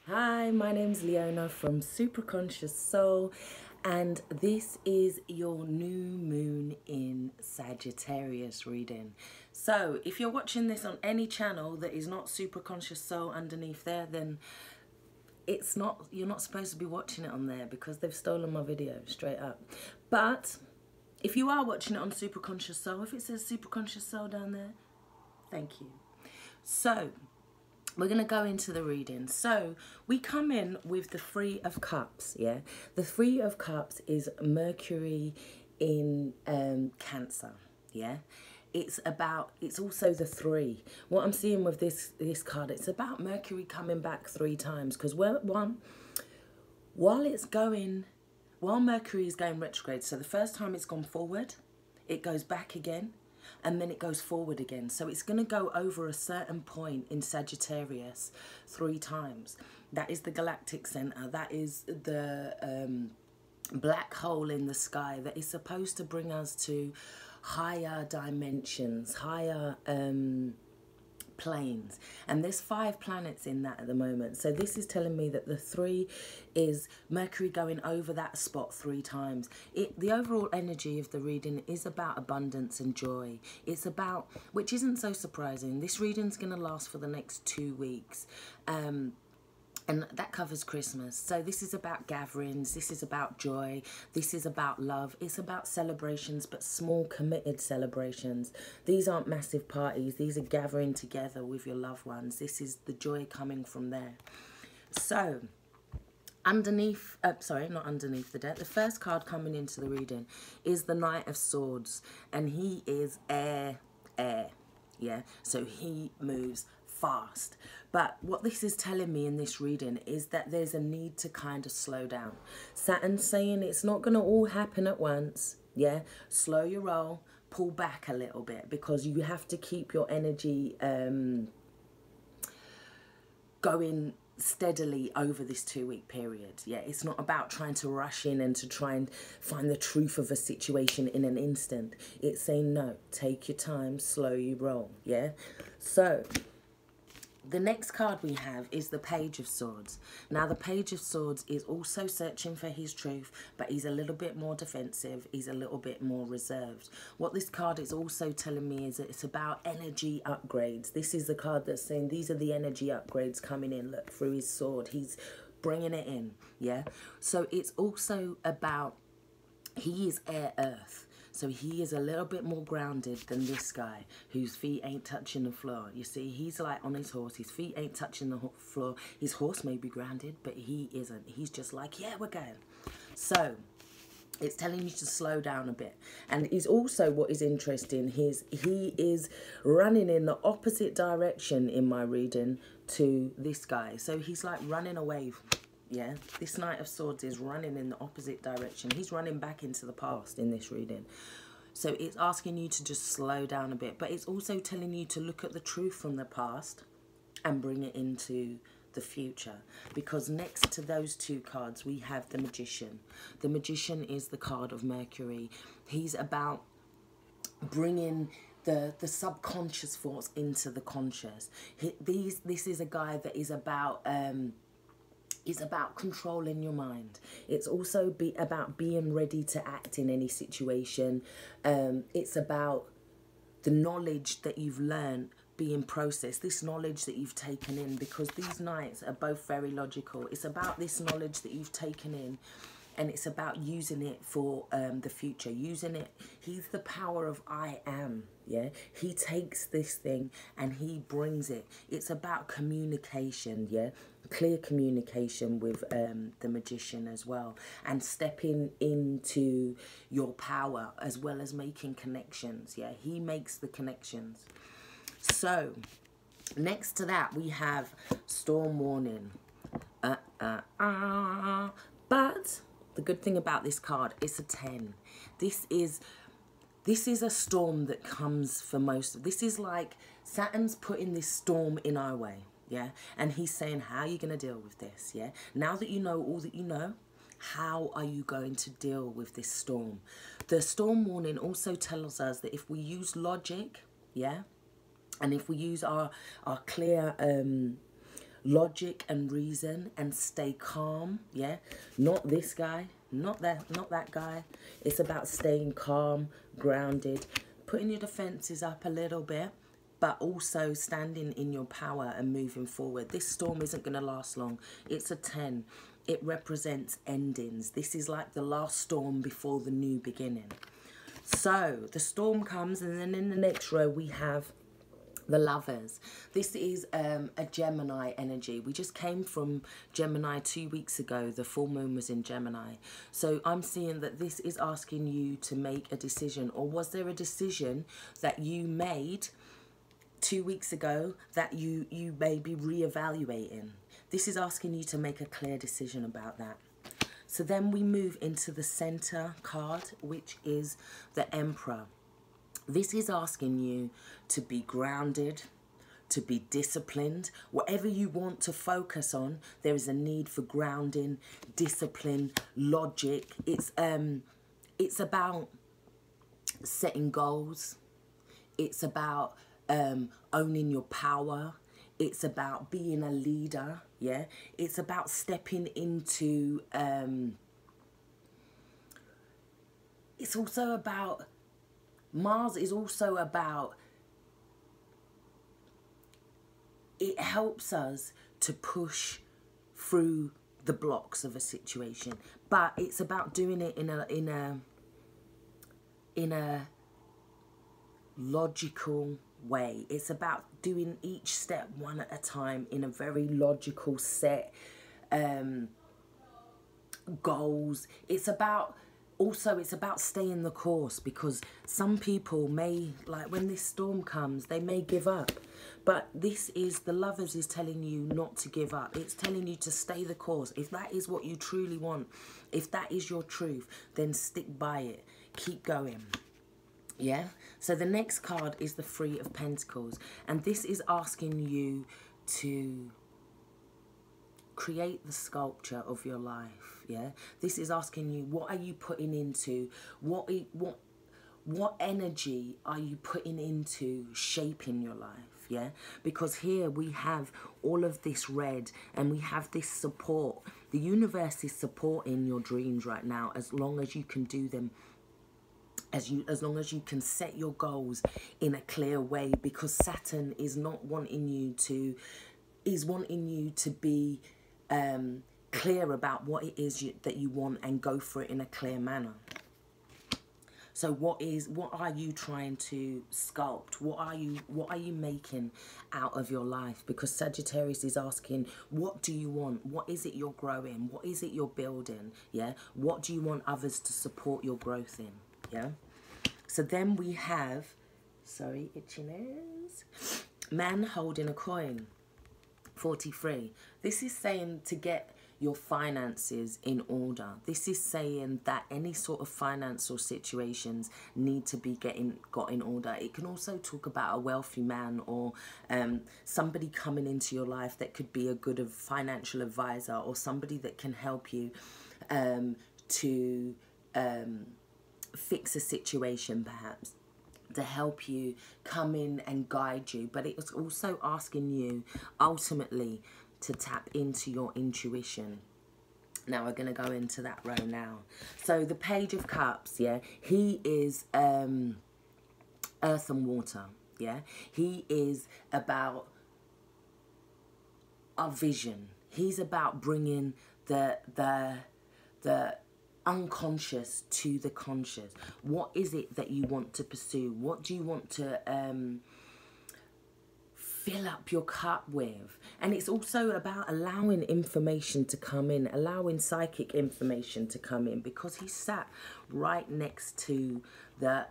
Hi, my name's Leona from Super Conscious Soul, and this is your new moon in Sagittarius reading. So, if you're watching this on any channel that is not Super Conscious Soul underneath there, then you're not supposed to be watching it on there because they've stolen my video straight up. But if you are watching it on Super Conscious Soul, if it says Super Conscious Soul down there, thank you. So, we're going to go into the reading. So we come in with the Three of Cups, yeah? The Three of Cups is Mercury in Cancer, yeah? It's also the three. What I'm seeing with this card, it's about Mercury coming back 3 times. Because while Mercury is going retrograde, so the first time it's gone forward, it goes back again, and then it goes forward again. So it's going to go over a certain point in Sagittarius 3 times. That is the galactic center. That is the black hole in the sky that is supposed to bring us to higher dimensions, higher planes, and there's 5 planets in that at the moment. So this is telling me that the 3 is Mercury going over that spot 3 times. The overall energy of the reading is about abundance and joy. It's about, which isn't so surprising, this reading's going to last for the next 2 weeks, and that covers Christmas. So this is about gatherings, this is about joy, this is about love. It's about celebrations, but small committed celebrations. These aren't massive parties, these are gathering together with your loved ones. This is the joy coming from there. So underneath, not underneath the deck, the first card coming into the reading is the Knight of Swords, and he is air, yeah? So he moves fast. But what this is telling me in this reading is that there's a need to kind of slow down. Saturn's saying it's not going to all happen at once, yeah? Slow your roll, pull back a little bit, because you have to keep your energy going steadily over this 2-week period. Yeah, it's not about trying to rush in and to try and find the truth of a situation in an instant. It's saying no, take your time, slow your roll. Yeah, so the next card we have is the Page of Swords. Now, the Page of Swords is also searching for his truth, but he's a little bit more defensive. He's a little bit more reserved. What this card is also telling me is that it's about energy upgrades. This is the card that's saying these are the energy upgrades coming in. Look, through his sword, he's bringing it in, yeah? So it's also about, he is air earth. So he is a little bit more grounded than this guy whose feet ain't touching the floor. You see, he's like on his horse. His feet ain't touching the floor. His horse may be grounded, but he isn't. He's just like, yeah, we're going. So it's telling you to slow down a bit. And he's also, what is interesting, he is running in the opposite direction in my reading to this guy. So he's like running away. Yeah, this Knight of Swords is running in the opposite direction. He's running back into the past in this reading. So it's asking you to just slow down a bit. But it's also telling you to look at the truth from the past and bring it into the future. Because next to those 2 cards, we have the Magician. The Magician is the card of Mercury. He's about bringing the subconscious thoughts into the conscious. This is a guy that is about controlling your mind. It's also about being ready to act in any situation. It's about the knowledge that you've learned being processed, this knowledge that you've taken in, because these knights are both very logical. It's about this knowledge that you've taken in, and it's about using it for the future, using it. He's the power of I am, yeah? He takes this thing and he brings it. It's about communication, yeah? Clear communication with the Magician as well, and stepping into your power as well as making connections, yeah? He makes the connections. So, next to that, we have Storm Warning. But the good thing about this card, it's a 10. This is a storm that comes for most. This is like Saturn's putting this storm in our way, yeah? And he's saying, how are you going to deal with this, yeah? Now that you know all that you know, how are you going to deal with this storm? The storm warning also tells us that if we use logic, yeah, and if we use our clear logic and reason and stay calm, yeah? Not this guy, not that guy. It's about staying calm, grounded, putting your defenses up a little bit, but also standing in your power and moving forward. This storm isn't going to last long. It's a 10. It represents endings. This is like the last storm before the new beginning. So the storm comes, and then in the next row we have the Lovers. This is a Gemini energy. We just came from Gemini 2 weeks ago. The full moon was in Gemini. So I'm seeing that this is asking you to make a decision. Or was there a decision that you made 2 weeks ago that you may be reevaluating? This is asking you to make a clear decision about that. So then we move into the center card, which is the Emperor. This is asking you to be grounded, to be disciplined. Whatever you want to focus on, there is a need for grounding, discipline, logic. It's about setting goals. It's about owning your power. It's about being a leader, yeah? It's about stepping into... it's also about... Mars is also about... It helps us to push through the blocks of a situation. But it's about doing it in a logical way. It's about doing each step one at a time in a very logical set goals. It's about staying the course, because some people may, like when this storm comes, they may give up. But this is, the Lovers is telling you not to give up. It's telling you to stay the course. If that is what you truly want, if that is your truth, then stick by it. Keep going. Yeah? So the next card is the Three of Pentacles. And this is asking you to create the sculpture of your life. Yeah? This is asking you, what are you putting into, what energy are you putting into shaping your life? Yeah? Because here we have all of this red, and we have this support. The universe is supporting your dreams right now, as long as you can do them, as long as you can set your goals in a clear way, because Saturn is not wanting you to, is wanting you to be clear about what it is that you want, and go for it in a clear manner. So what are you trying to sculpt? What are you making out of your life? Because Sagittarius is asking, what do you want? What is it you're growing? What is it you're building? Yeah. What do you want others to support your growth in? Yeah. So then we have, sorry, itchiness, man holding a coin, 43. This is saying to get your finances in order. This is saying that any sort of financial situations need to be got in order. It can also talk about a wealthy man, or somebody coming into your life that could be a good financial advisor, or somebody that can help you to fix a situation, perhaps, to help you, come in and guide you. But it's also asking you ultimately to tap into your intuition. Now we're going to go into that row now. So the Page of Cups, yeah, he is earth and water, yeah. He is about our vision. He's about bringing the unconscious to the conscious. What is it that you want to pursue? What do you want to fill up your cup with? And it's also about allowing information to come in, allowing psychic information to come in, because he's sat right next to the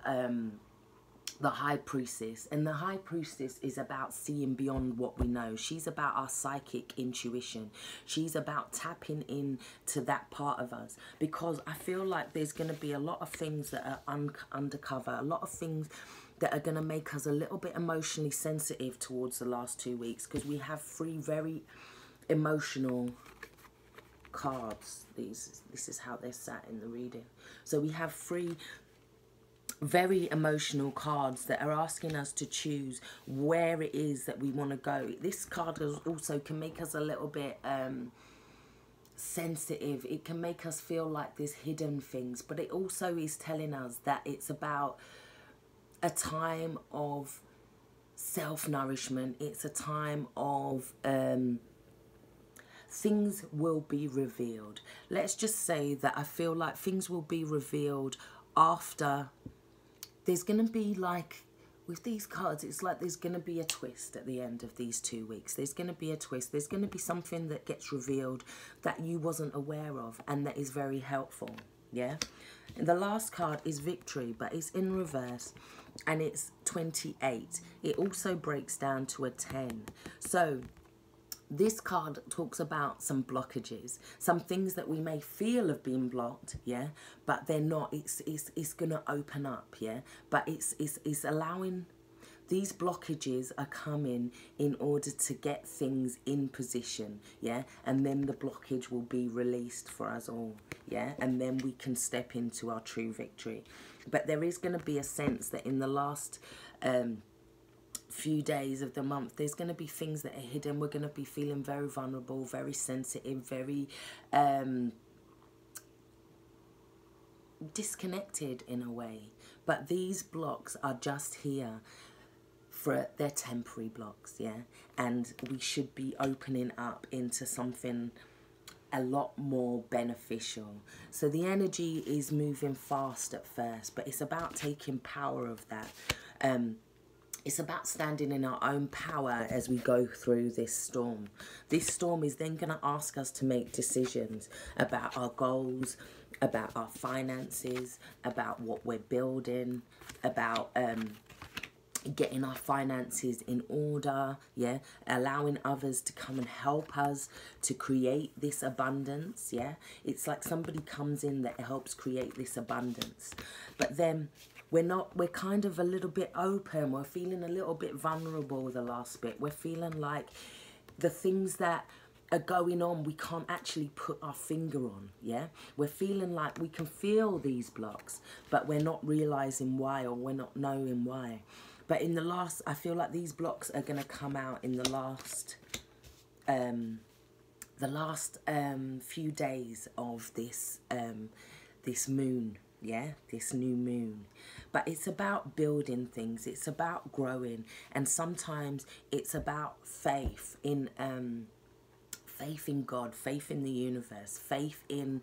High Priestess. And the High Priestess is about seeing beyond what we know. She's about our psychic intuition. She's about tapping into that part of us, because I feel like there's going to be a lot of things that are undercover, a lot of things that are going to make us a little bit emotionally sensitive towards the last 2 weeks, because we have 3 very emotional cards. This is how they're sat in the reading. So we have 3 very emotional cards that are asking us to choose where it is that we want to go. This card also can make us a little bit sensitive. It can make us feel like there's hidden things, but it also is telling us that it's about a time of self-nourishment. It's a time of things will be revealed. Let's just say that I feel like things will be revealed after. There's going to be, like, with these cards, it's like there's going to be a twist at the end of these 2 weeks. There's going to be a twist. There's going to be something that gets revealed that you wasn't aware of, and that is very helpful, yeah? And the last card is victory, but it's in reverse, and it's 28. It also breaks down to a 10. So this card talks about some blockages, some things that we may feel have been blocked, yeah, but they're not. It's gonna open up, yeah, but it's allowing. These blockages are coming in order to get things in position, yeah, and then the blockage will be released for us all, yeah, and then we can step into our true victory. But there is going to be a sense that in the last few days of the month, there's going to be things that are hidden. We're going to be feeling very vulnerable, very sensitive, very disconnected in a way. But these blocks are just here for, they're temporary blocks, yeah, and we should be opening up into something a lot more beneficial. So the energy is moving fast at first, but it's about taking power of that. It's about standing in our own power as we go through this storm. This storm is then going to ask us to make decisions about our goals, about our finances, about what we're building, about getting our finances in order, yeah, allowing others to come and help us to create this abundance, yeah. It's like somebody comes in that helps create this abundance, but then we're kind of a little bit open. We're feeling a little bit vulnerable the last bit. We're feeling like the things that are going on, we can't actually put our finger on, yeah? We're feeling like we can feel these blocks, but we're not realizing why, or we're not knowing why. But in the last, I feel like these blocks are going to come out in the last few days of this this moon, yeah, this new moon. But it's about building things, it's about growing, and sometimes it's about faith in God, faith in the universe, faith in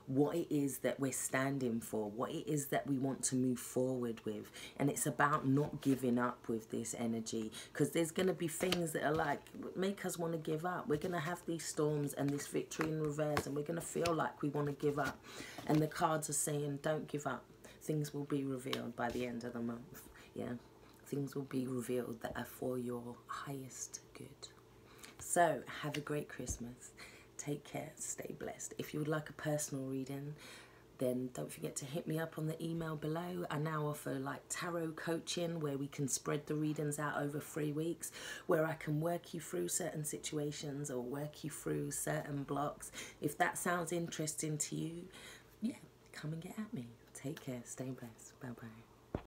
what it is that we're standing for, what it is that we want to move forward with. And it's about not giving up with this energy, because there's going to be things that are like make us want to give up. We're going to have these storms and this victory in reverse, and we're going to feel like we want to give up. And the cards are saying, don't give up. Things will be revealed by the end of the month, yeah. Things will be revealed that are for your highest good. So have a great Christmas. Take care, stay blessed. If you would like a personal reading, then don't forget to hit me up on the email below. I now offer like tarot coaching, where we can spread the readings out over 3 weeks, where I can work you through certain situations or work you through certain blocks. If that sounds interesting to you, yeah, come and get at me. Take care, stay blessed. Bye bye.